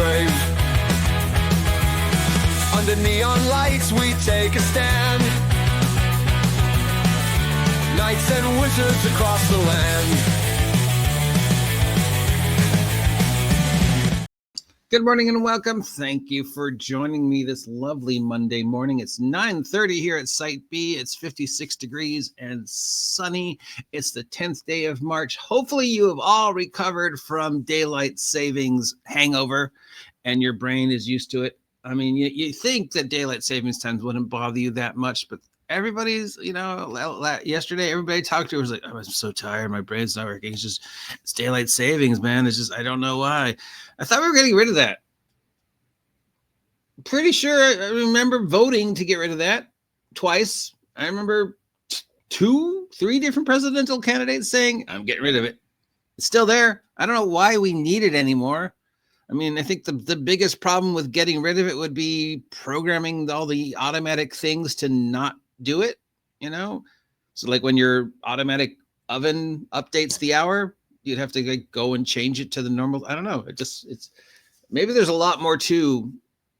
grave. Under neon lights we take a stand. Knights and wizards across the land. Good morning and welcome. Thank you for joining me this lovely Monday morning. It's 9:30 here at Site B. It's 56 degrees and sunny. It's the 10th day of March. Hopefully you have all recovered from daylight savings hangover and your brain is used to it. I mean, you think that daylight savings times wouldn't bother you that much, but everybody's, yesterday everybody talked to was like, I'm so tired, my brain's not working. It's daylight savings, man. It's just, I don't know why. I thought we were getting rid of that. Pretty sure I remember voting to get rid of that twice. I remember 2-3 different presidential candidates saying, I'm getting rid of it. It's still there. I don't know why we need it anymore. I mean, I think the biggest problem with getting rid of it would be programming all the automatic things to not do it, So like when your automatic oven updates the hour, you'd have to go and change it to the normal. I don't know. It's maybe there's a lot more to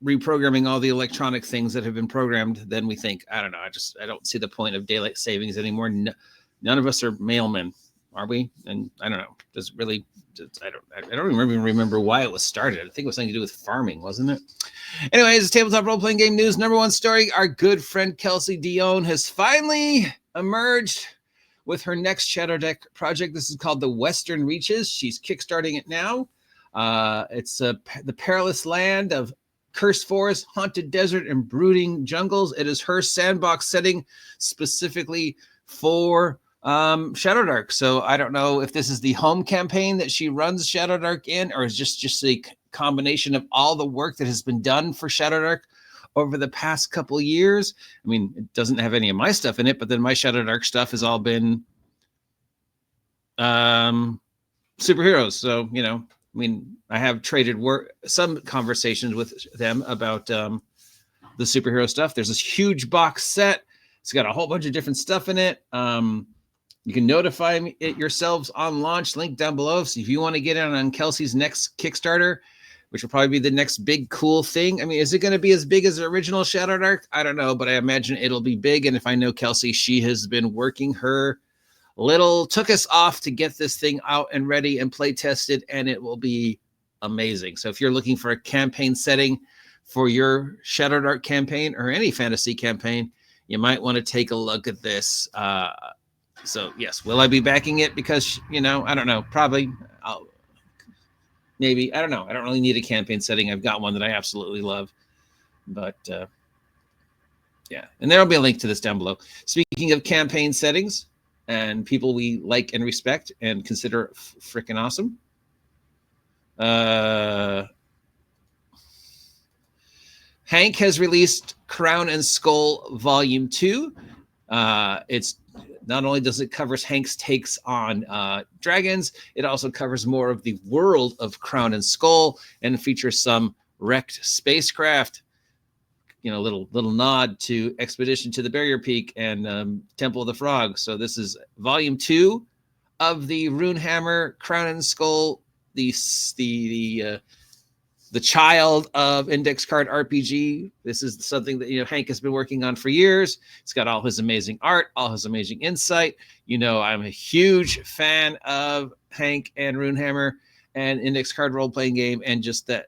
reprogramming all the electronic things that have been programmed than we think. I don't know. I don't see the point of daylight savings anymore. None of us are mailmen, are we? And I don't know. I don't even remember why it was started. I think it was something to do with farming, wasn't it? Anyways, it's tabletop role-playing game news. Number one story, our good friend Kelsey Dion has finally emerged with her next Shadowdeck project. This is called The Western Reaches. She's kickstarting it now. It's the perilous land of cursed forest, haunted desert, and brooding jungles. It is her sandbox setting specifically for Shadowdark. So I don't know if this is the home campaign that she runs Shadowdark in, or is just a combination of all the work that has been done for Shadowdark over the past couple of years. I mean, it doesn't have any of my stuff in it, but then my Shadowdark stuff has all been superheroes. So, I have traded some conversations with them about the superhero stuff. There's this huge box set. It's got a whole bunch of different stuff in it. You can notify it yourselves on launch, link down below. So if you want to get in on Kelsey's next Kickstarter, which will probably be the next big cool thing. I mean, is it going to be as big as the original Shadowdark? I don't know, but I imagine it'll be big. And if I know Kelsey, she has been working her took us off to get this thing out and ready and play tested, and it will be amazing. So if you're looking for a campaign setting for your Shadowdark campaign or any fantasy campaign, you might want to take a look at this. So yes, will I be backing it? Because, I don't know, probably maybe, I don't know. I don't really need a campaign setting. I've got one that I absolutely love, but yeah. And there'll be a link to this down below. Speaking of campaign settings and people we like and respect and consider freaking awesome. Hank has released Crown and Skull Volume 2. It's not only does it covers Hank's takes on dragons, it also covers more of the world of Crown and Skull and features some wrecked spacecraft. Little nod to Expedition to the Barrier Peak and Temple of the Frog. So this is Volume 2 of the Runehammer Crown and Skull, the child of Index Card RPG. This is something that Hank has been working on for years. It's got all his amazing art, all his amazing insight. I'm a huge fan of Hank and Runehammer and Index Card role-playing game, and just that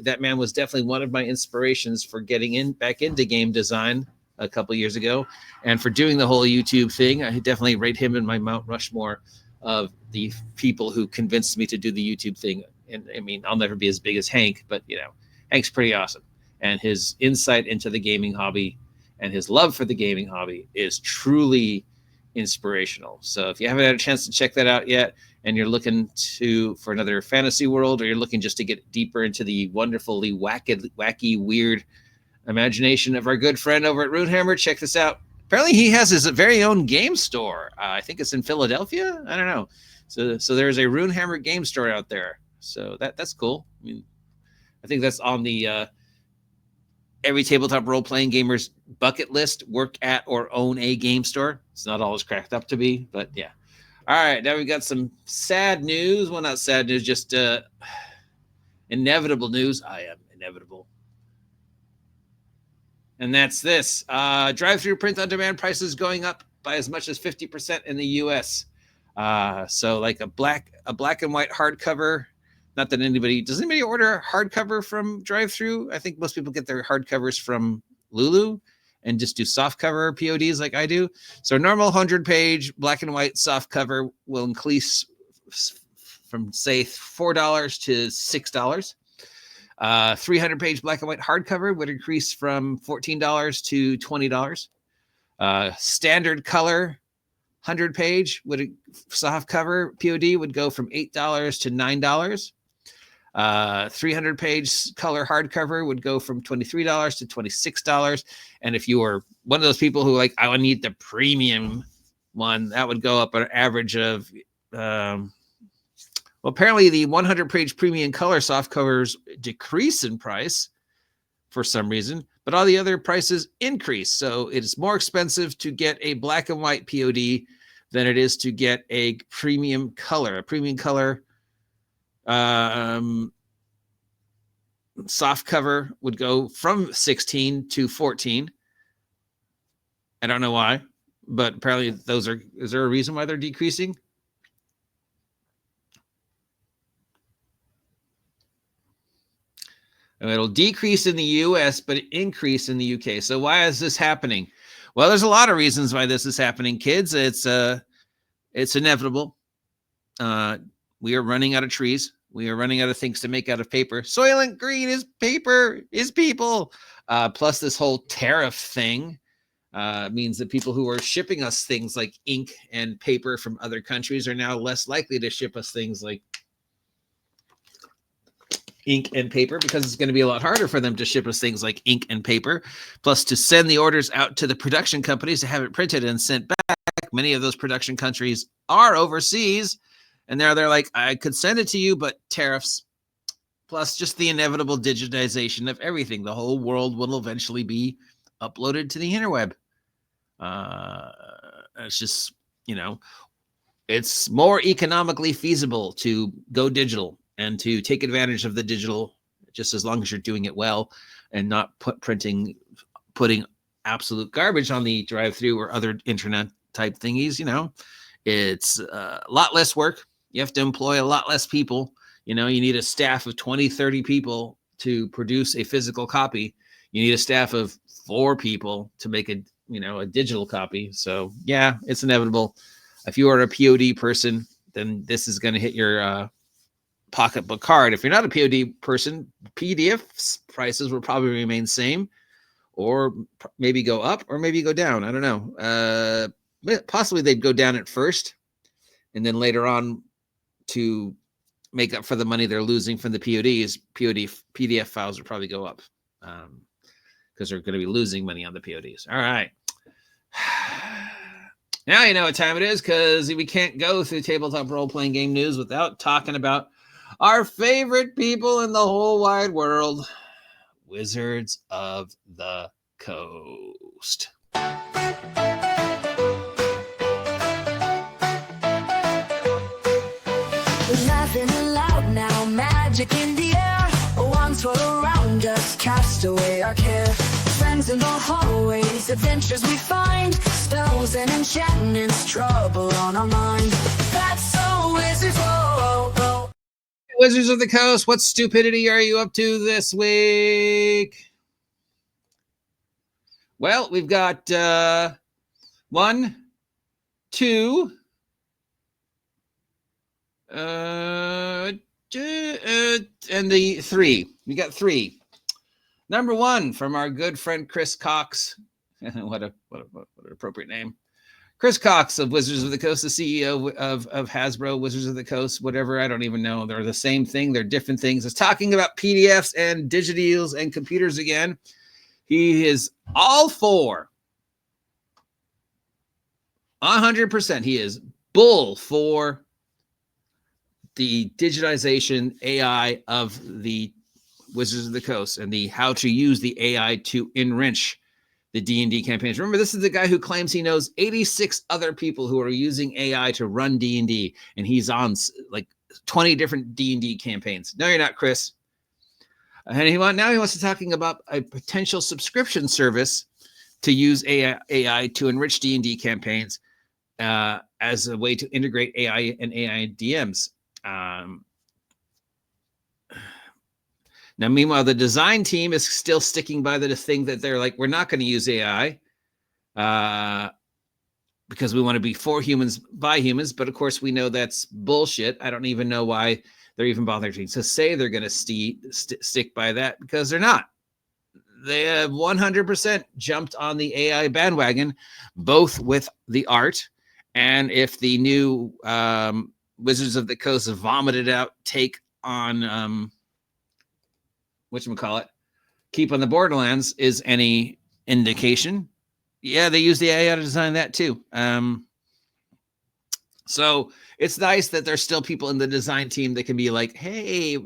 that man was definitely one of my inspirations for getting back into game design a couple years ago, and for doing the whole YouTube thing. I definitely rate him in my Mount Rushmore of the people who convinced me to do the YouTube thing. And I mean, I'll never be as big as Hank, but Hank's pretty awesome. And his insight into the gaming hobby and his love for the gaming hobby is truly inspirational. So if you haven't had a chance to check that out yet, and you're looking for another fantasy world, or you're looking just to get deeper into the wonderfully wacky, weird imagination of our good friend over at Runehammer, check this out. Apparently he has his very own game store. I think it's in Philadelphia. I don't know. So there's a Runehammer game store out there. So that's cool. I mean, I think that's on the every tabletop role-playing gamer's bucket list: work at or own a game store. It's not always cracked up to be, but yeah. All right, now we've got some sad news. Well, not sad news, just inevitable news. I am inevitable. And that's this. Drive-through print on demand prices going up by as much as 50% in the US. So like a black and white hardcover. Not that does anybody order hardcover from drive-through? I think most people get their hardcovers from Lulu and just do soft cover PODs like I do. So normal 100-page black and white soft cover will increase from say $4 to $6. 300-page black and white hardcover would increase from $14 to $20. Standard color 100-page soft cover POD would go from $8 to $9. 300-page color hardcover would go from $23 to $26. And if you were one of those people who like, I need the premium one, that would go up an average of, well, apparently the 100-page premium color soft covers decrease in price for some reason, but all the other prices increase. So it is more expensive to get a black and white POD than it is to get a premium color. A premium color soft cover would go from 16 to 14. I don't know why, but apparently is there a reason why they're decreasing? And it'll decrease in the US, but increase in the UK. So why is this happening? Well, there's a lot of reasons why this is happening, kids. It's inevitable. We are running out of trees. We are running out of things to make out of paper. Soylent Green is paper, is people. Plus this whole tariff thing means that people who are shipping us things like ink and paper from other countries are now less likely to ship us things like ink and paper, because it's going to be a lot harder for them to ship us things like ink and paper, plus to send the orders out to the production companies to have it printed and sent back. Many of those production countries are overseas, and they're like, I could send it to you, but tariffs, plus just the inevitable digitization of everything. The whole world will eventually be uploaded to the interweb. It's just, it's more economically feasible to go digital and to take advantage of the digital, just as long as you're doing it well and not putting absolute garbage on the drive-through or other internet type thingies. It's a lot less work. You have to employ a lot less people. You need a staff of 20, 30 people to produce a physical copy. You need a staff of 4 people to make a digital copy. So yeah, it's inevitable. If you are a POD person, then this is going to hit your pocketbook hard. If you're not a POD person, PDF prices will probably remain same, or maybe go up, or maybe go down. I don't know. Possibly they'd go down at first, and then later on, to make up for the money they're losing from the PODs, PDF files will probably go up, because they're going to be losing money on the PODs. All right. Now you know what time it is, because we can't go through tabletop role-playing game news without talking about our favorite people in the whole wide world, Wizards of the Coast. Laughing aloud now, magic in the air. Wands roll around us, cast away our care. Friends in the hallways, adventures we find. Spells and enchantments, trouble on our mind. That's so Wizards, whoa, whoa. Wizards of the Coast, what stupidity are you up to this week? Well, we've got 1, 2, and the 3. We got 3. Number 1 from our good friend Chris Cox. what an appropriate name. Chris Cox of Wizards of the Coast, the CEO of Hasbro, Wizards of the Coast, whatever. I don't even know. They're the same thing. They're different things. Is talking about PDFs and digitals and computers again. He is all for 100%. He is bull for the digitization AI of the Wizards of the Coast and the how to use the AI to enrich the D&D campaigns. Remember, this is the guy who claims he knows 86 other people who are using AI to run D&D, and he's on like 20 different D&D campaigns. No, you're not, Chris. And now he wants to talking about a potential subscription service to use AI to enrich D&D campaigns as a way to integrate AI and AI DMs. Now, meanwhile, the design team is still sticking by the thing that they're like, we're not going to use AI because we want to be for humans by humans. But of course, we know that's bullshit. I don't even know why they're even bothering to say they're going to stick by that, because they're not. They have 100% jumped on the AI bandwagon, both with the art and if the new Wizards of the Coast vomited out take on whatchamacallit, Keep on the Borderlands is any indication. Yeah, they use the AI to design that too. So it's nice that there's still people in the design team that can be like, hey,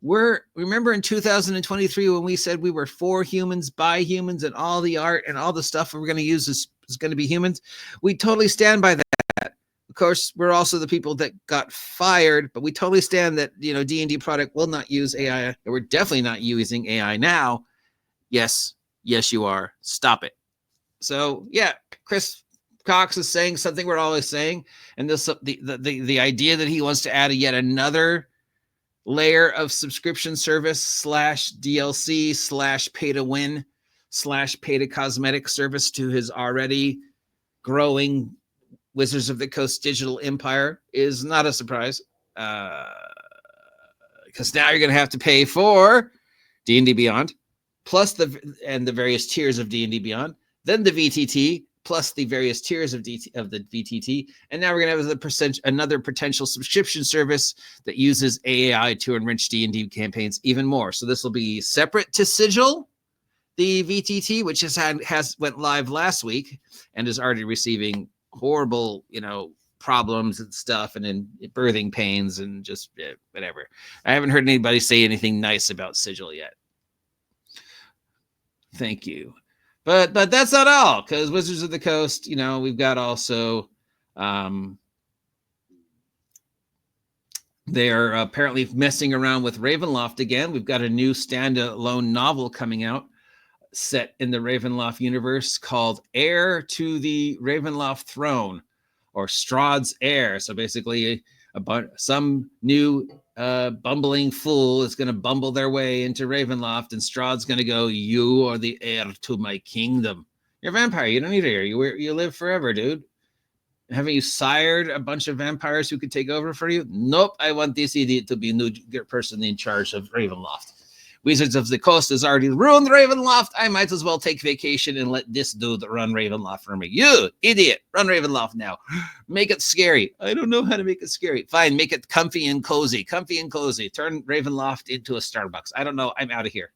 remember in 2023 when we said we were for humans, by humans, and all the art and all the stuff we're going to use is going to be humans? We totally stand by that. Of course, we're also the people that got fired, but we totally stand that, D&D product will not use AI. And we're definitely not using AI now. Yes, you are. Stop it. So yeah, Chris Cox is saying something we're always saying, and this the idea that he wants to add yet another layer of subscription service / DLC / pay to win / pay to cosmetic service to his already growing Wizards of the Coast digital empire is not a surprise, because now you're going to have to pay for D&D Beyond, plus the various tiers of D&D Beyond, then the VTT, plus the various tiers of the VTT, and now we're going to have another potential subscription service that uses AI to enrich D&D campaigns even more. So this will be separate to Sigil, the VTT, which went live last week and is already receiving horrible, problems and stuff, and in birthing pains and just whatever. I haven't heard anybody say anything nice about Sigil yet. Thank you. But that's not all, because Wizards of the Coast, we've got also they're apparently messing around with Ravenloft again. We've got a new standalone novel coming out set in the Ravenloft universe called Heir to the Ravenloft Throne, or Strahd's Heir. So basically some new bumbling fool is going to bumble their way into Ravenloft, and Strahd's going to go, you are the heir to my kingdom. You're a vampire. You don't need an heir. You live forever, dude. Haven't you sired a bunch of vampires who could take over for you? Nope. I want this idiot to be a new person in charge of Ravenloft. Wizards of the Coast has already ruined Ravenloft. I might as well take vacation and let this dude run Ravenloft for me. You idiot, run Ravenloft now. Make it scary. I don't know how to make it scary. Fine, make it comfy and cozy. Comfy and cozy. Turn Ravenloft into a Starbucks. I don't know. I'm out of here.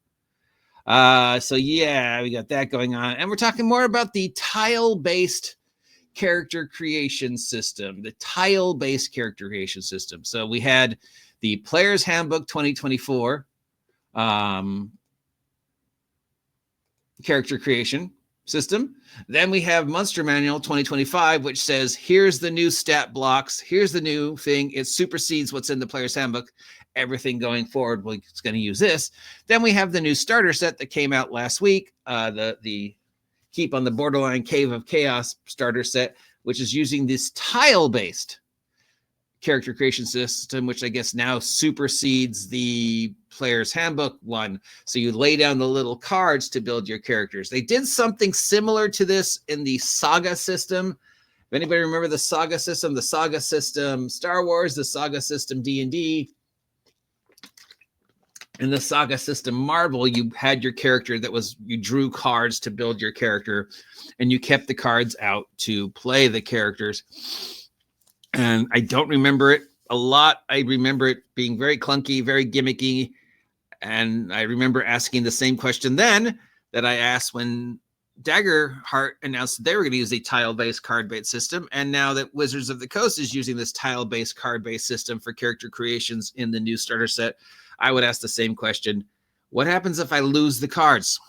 So yeah, we got that going on. And we're talking more about the tile-based character creation system. The tile-based character creation system. So we had the Player's Handbook 2024 character creation system. Then we have Monster Manual 2025, which says, here's the new stat blocks. Here's the new thing. It supersedes what's in the Player's Handbook. Everything going forward, it's going to use this. Then we have the new starter set that came out last week. The Keep on the Borderline Cave of Chaos starter set, which is using this tile-based character creation system, which I guess now supersedes the Player's Handbook one. So you lay down the little cards to build your characters. They did something similar to this in the Saga system. If anybody remember the Saga system Star Wars, the Saga system D&D, in the Saga system Marvel, you had your character you drew cards to build your character, and you kept the cards out to play the characters. And I don't remember it a lot. I remember it being very clunky, very gimmicky. And I remember asking the same question then that I asked when Daggerheart announced that they were going to use a tile-based card-based system. And now that Wizards of the Coast is using this tile-based card-based system for character creations in the new starter set, I would ask the same question. What happens if I lose the cards?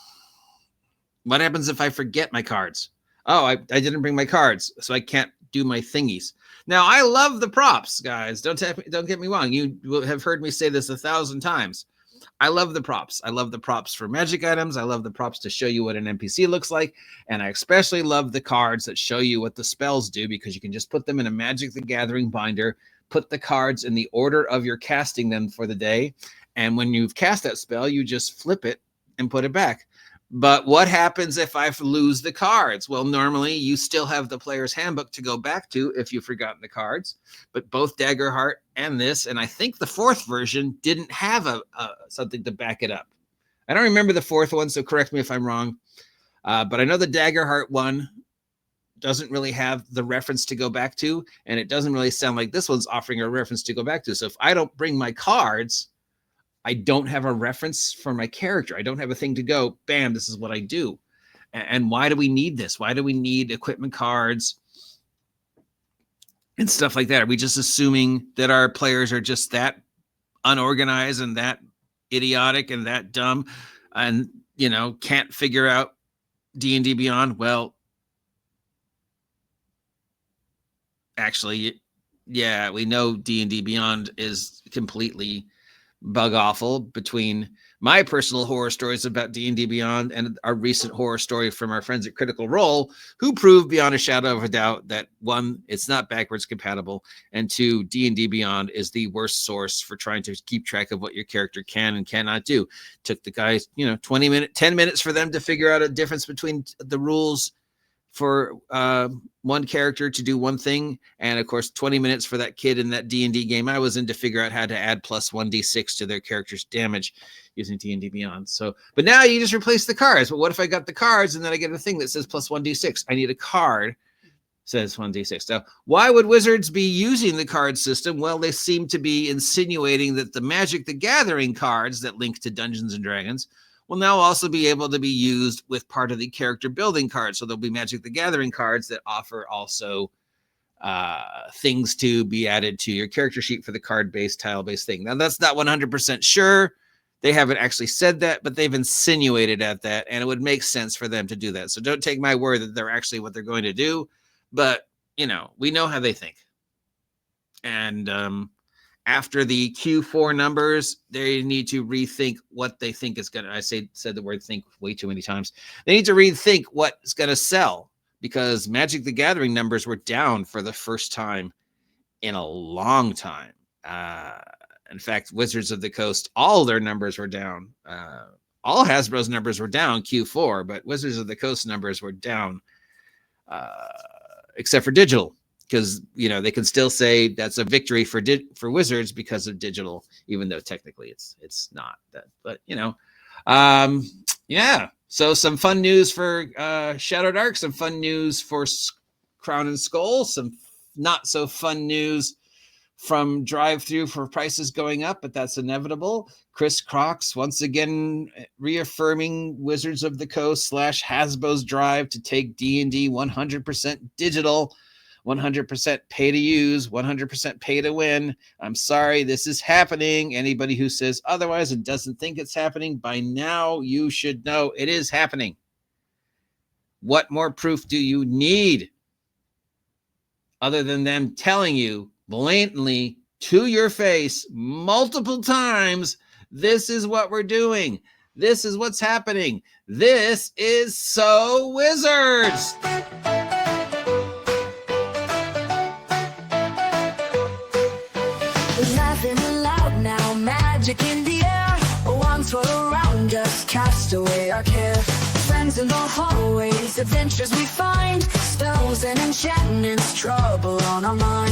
What happens if I forget my cards? Oh, I didn't bring my cards, so I can't do my thingies. Now, I love the props, guys. Don't get me wrong. You have heard me say this 1,000 times. I love the props. I love the props for magic items. I love the props to show you what an NPC looks like. And I especially love the cards that show you what the spells do, because you can just put them in a Magic the Gathering binder, put the cards in the order of your casting them for the day. And when you've cast that spell, you just flip it and put it back. But what happens if I lose the cards? Well, normally you still have the player's handbook to go back to if you've forgotten the cards. But both Daggerheart and this, and I think the fourth version, didn't have a something to back it up. I don't remember the fourth one, so correct me if I'm wrong. But I know the Daggerheart one doesn't really have the reference to go back to, and it doesn't really sound like this one's offering a reference to go back to. So if I don't bring my cards, I don't have a reference for my character. I don't have a thing to go, bam, this is what I do. And why do we need this? Why do we need equipment cards and stuff like that? Are we just assuming that our players are just that unorganized and that idiotic and that dumb and, you know, can't figure out D&D Beyond? Well, actually, yeah, we know D&D Beyond is completely bug awful, between my personal horror stories about D&D Beyond and our recent horror story from our friends at Critical Role, who proved beyond a shadow of a doubt that, one, it's not backwards compatible, and two, D&D Beyond is the worst source for trying to keep track of what your character can and cannot do. Took the guys, 10 minutes for them to figure out a difference between the rules for one character to do one thing, and of course 20 minutes for that kid in that D&D game I was in to figure out how to add plus 1d6 to their character's damage using D&D Beyond. So, but now you just replace the cards. But what if I got the cards and then I get a thing that says plus 1d6? I need a card says 1d6. Now, why would Wizards be using the card system? Well, they seem to be insinuating that the Magic the Gathering cards that link to Dungeons and Dragons will now also be able to be used with part of the character building cards. So there'll be Magic the Gathering cards that offer also things to be added to your character sheet for the card-based, tile-based thing. Now, that's not 100% sure. They haven't actually said that, but they've insinuated at that, and it would make sense for them to do that. So don't take my word that they're actually what they're going to do, but, we know how they think. And after the Q4 numbers, they need to rethink what they think is going to, said the word think way too many times. They need to rethink what's going to sell, because Magic the Gathering numbers were down for the first time in a long time. In fact, Wizards of the Coast, all their numbers were down. All Hasbro's numbers were down Q4, but Wizards of the Coast numbers were down, except for digital. Because, they can still say that's a victory for Wizards because of digital, even though technically it's not that. But, yeah. So some fun news for Shadowdark, some fun news for Crown and Skull, some not so fun news from drive-through for prices going up, but that's inevitable. Chris Crocs once again reaffirming Wizards of the Coast / Hasbro's drive to take D&D 100% digital. 100% pay to use, 100% pay to win. I'm sorry, this is happening. Anybody who says otherwise and doesn't think it's happening, by now you should know it is happening. What more proof do you need other than them telling you blatantly to your face multiple times, this is what we're doing. This is what's happening. This is so Wizards. Laughing aloud now, magic in the air. Once were around us, cast away our care. Friends in the hallways, adventures we find. Spells and enchantments, trouble on our minds.